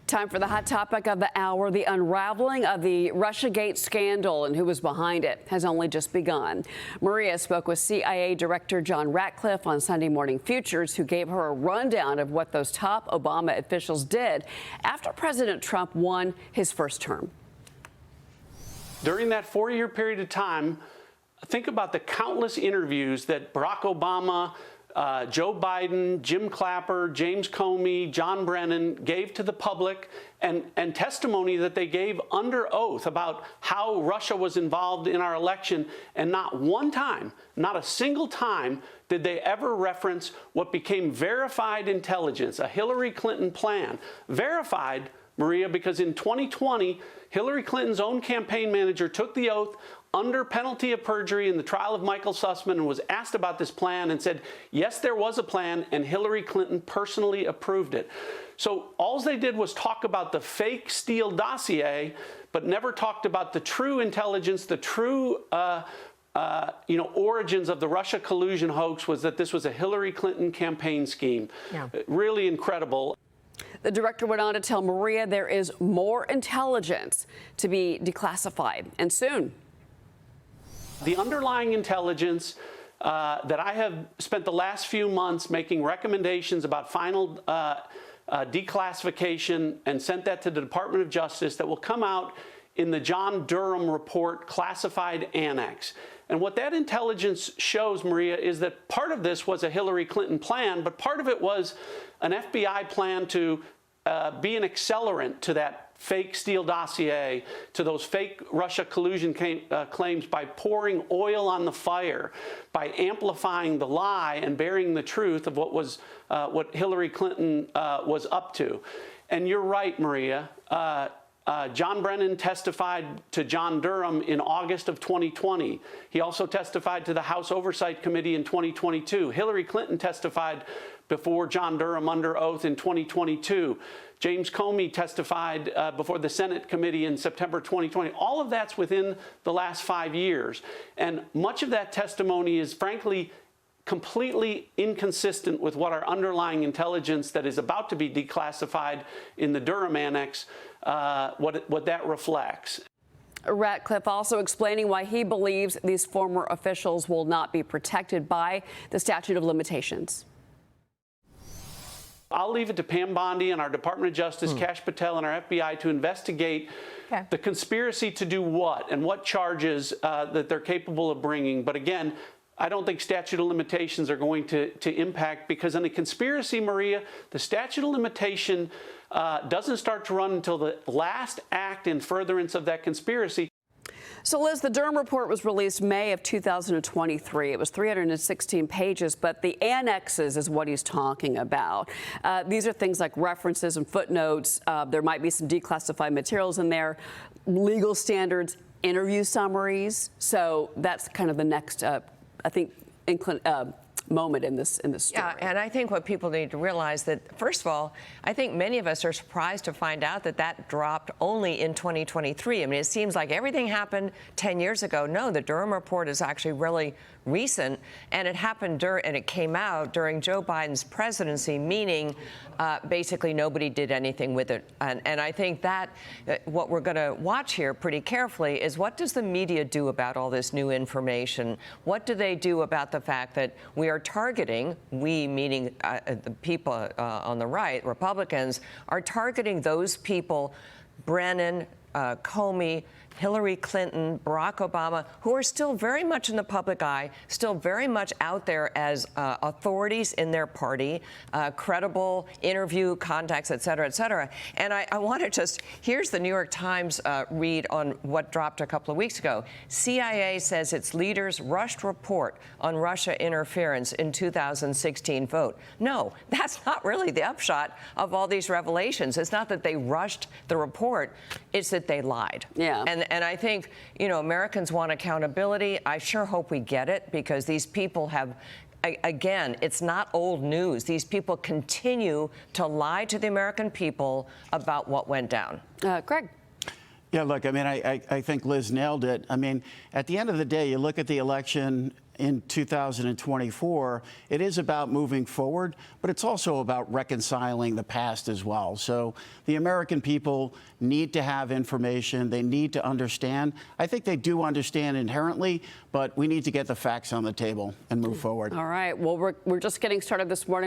Time for the hot topic of the hour. The unraveling of the Russiagate scandal and who was behind it has only just begun. Maria spoke with CIA Director Ratcliffe on Sunday Morning Futures, who gave her a rundown of what those top Obama officials did after President Trump won his first term. During that 4-year period of time, think about the countless interviews that Barack Obama, Joe Biden, Jim Clapper, James Comey, John Brennan gave to the public, and testimony that they gave under oath about how Russia was involved in our election. And not one time, not a single time, did they ever reference what became verified intelligence, a Hillary Clinton plan. Verified, Maria, because in 2020, Hillary Clinton's own campaign manager took the oath under penalty of perjury in the trial of Michael Sussman and was asked about this plan and said, yes, there was a plan, and Hillary Clinton personally approved it. So all they did was talk about the fake Steele dossier, but never talked about the true intelligence, the true origins of the Russia collusion hoax, was that this was a Hillary Clinton campaign scheme. Yeah. Really incredible. The director went on to tell Maria there is more intelligence to be declassified, and soon. The underlying intelligence that I have spent the last few months making recommendations about final declassification and sent that to the Department of Justice that will come out in the John Durham report classified annex. And what that intelligence shows, Maria, is that part of this was a Hillary Clinton plan, but part of it was an FBI plan to be an accelerant to that fake Steele dossier, to those fake Russia collusion claims, by pouring oil on the fire, by amplifying the lie and burying the truth of what Hillary Clinton was up to. And you're right, Maria. John Brennan testified to John Durham in August of 2020. He also testified to the House Oversight Committee in 2022. Hillary Clinton testified before John Durham under oath in 2022. James Comey testified before the Senate committee in September 2020. All of that's within the last 5 years. And much of that testimony is, frankly, completely inconsistent with what our underlying intelligence that is about to be declassified in the Durham annex, what that reflects. Ratcliffe also explaining why he believes these former officials will not be protected by the statute of limitations. I'll leave it to Pam Bondi and our Department of Justice, Kash Patel, and our FBI to investigate the conspiracy to do what and what charges that they're capable of bringing. But again, I don't think statute of limitations are going to impact, because in a conspiracy, Maria, the statute of limitation doesn't start to run until the last act in furtherance of that conspiracy. So, Liz, the Durham report was released May of 2023. It was 316 pages, but the annexes is what he's talking about. These are things like references and footnotes. There might be some declassified materials in there, legal standards, interview summaries. So that's kind of the next, I think, moment in this story. Yeah, and I think what people need to realize that, first of all, I think many of us are surprised to find out that that dropped only in 2023. I mean, it seems like everything happened 10 years ago. No, the Durham report is actually really recent, and it happened and it came out during Joe Biden's presidency, meaning basically nobody did anything with it. And I think that what we're going to watch here pretty carefully is, what does the media do about all this new information? What do they do about the fact that we are targeting, we meaning the people on the right, Republicans, are targeting those people, Brennan, Comey, Hillary Clinton, Barack Obama, who are still very much in the public eye, still very much out there as authorities in their party, credible interview contacts, et cetera, et cetera. And I want to just, here's the New York Times read on what dropped a couple of weeks ago. CIA says its leaders rushed report on Russia interference in 2016 vote. No, that's not really the upshot of all these revelations. It's not that they rushed the report, it's that they lied. Yeah. And I think, Americans want accountability. I sure hope we get it, because these people have, again, it's not old news. These people continue to lie to the American people about what went down. Greg. Yeah, look, I mean, I think Liz nailed it. I mean, at the end of the day, you look at the election in 2024, it is about moving forward, but it's also about reconciling the past as well. So the American people need to have information. They need to understand. I think they do understand inherently, but we need to get the facts on the table and move forward. All right. Well, we're just getting started this morning.